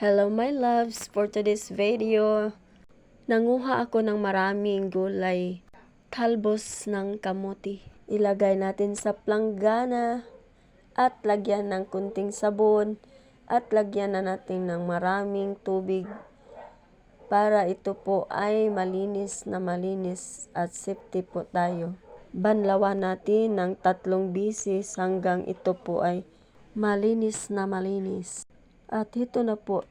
Hello my loves, for today's video, nanguha ako ng maraming gulay, talbos ng kamuti. Ilagay natin sa planggana at lagyan ng kunting sabon at lagyan na natin ng maraming tubig para ito po ay malinis at safety po tayo. Banlawan natin ng 3 bisis hanggang ito po ay malinis. At ito na po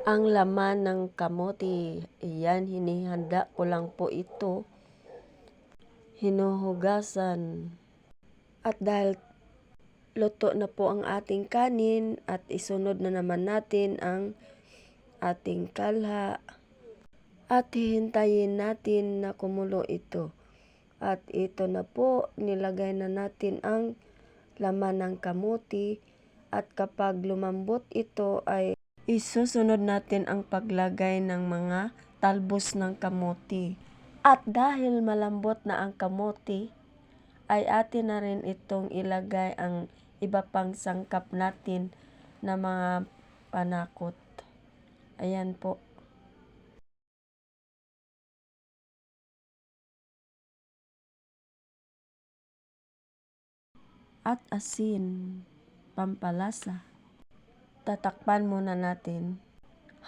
ang laman ng kamote. Ayan, hinihanda ko lang po ito. Hinuhugasan. At dahil luto na po ang ating kanin at isunod na naman natin ang ating kalha. At hihintayin natin na kumulo ito. At ito na po, nilagay na natin ang laman ng kamote. At kapag lumambot ito ay isusunod natin ang paglagay ng mga talbos ng kamote. At dahil malambot na ang kamote, ay atin na rin itong ilagay ang iba pang sangkap natin na mga panakot. Ayan po. At asin, pampalasa. Tatakpan muna natin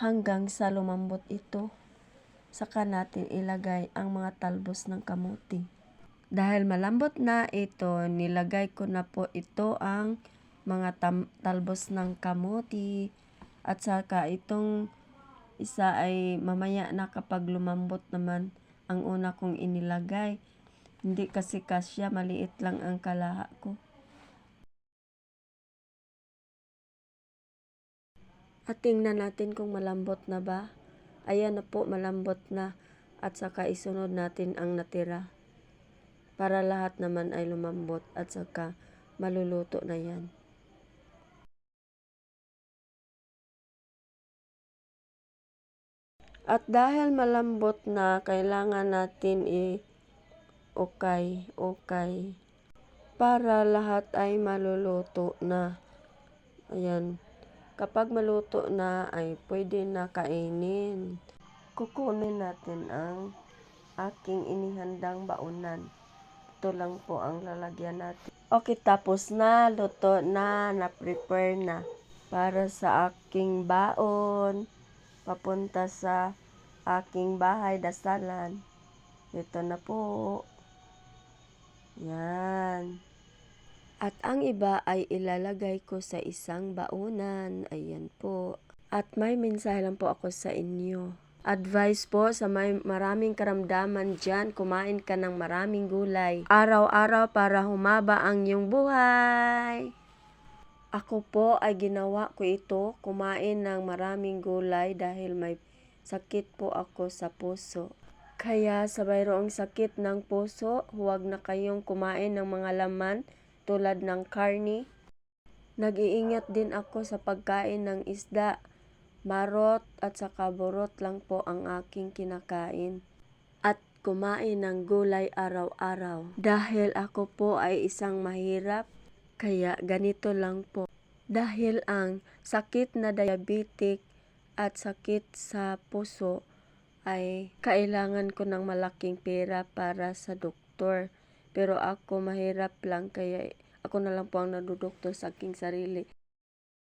hanggang sa lumambot ito. Saka natin ilagay ang mga talbos ng kamote. Dahil malambot na ito, nilagay ko na po ito ang mga talbos ng kamote. At saka itong isa ay mamaya na kapag lumambot naman ang una kong inilagay. Hindi kasi kasya, maliit lang ang kalaha ko. At tingnan natin kung malambot na ba. Ayan na po, malambot na. At saka isunod natin ang natira. Para lahat naman ay lumambot at saka maluluto na yan. At dahil malambot na, kailangan natin ukay para lahat ay maluluto na. Ayan. Kapag maluto na ay pwede na kainin. Kukunin natin ang aking inihandang baunan. Ito lang po ang lalagyan natin. Okay, tapos na, luto na, na-prepare na para sa aking baon. Papunta sa aking bahay dasalan. Ito na po. Yan. At ang iba ay ilalagay ko sa isang baunan. Ayan po. At may mensahe lang po ako sa inyo. Advice po sa may maraming karamdaman dyan, kumain ka ng maraming gulay. Araw-araw para humaba ang iyong buhay. Ako po ay ginawa ko ito, kumain ng maraming gulay dahil may sakit po ako sa puso. Kaya sa mayroong sakit ng puso, huwag na kayong kumain ng mga laman tulad ng karni. Nag-iingat din ako sa pagkain ng isda, marot at saka burot lang po ang aking kinakain. At kumain ng gulay araw-araw. Dahil ako po ay isang mahirap, kaya ganito lang po. Dahil ang sakit na diabetic at sakit sa puso ay kailangan ko ng malaking pera para sa doktor. Pero ako mahirap lang kaya ako na lang po ang nadudoktor sa aking sarili.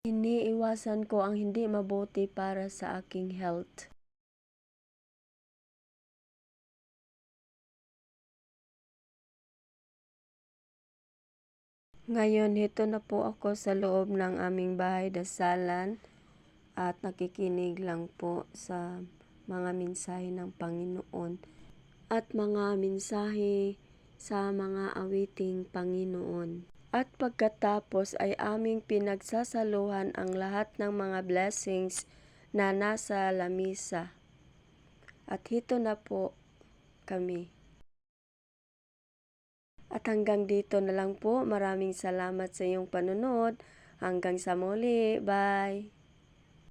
Iniiwasan ko ang hindi mabuti para sa aking health. Ngayon, ito na po ako sa loob ng aming bahay dasalan at nakikinig lang po sa mga mensahe ng Panginoon at mga mensahe sa mga awiting Panginoon. At pagkatapos ay aming pinagsasaluhan ang lahat ng mga blessings na nasa lamisa. At ito na po kami. At hanggang dito na lang po. Maraming salamat sa iyong panonood. Hanggang sa muli. Bye!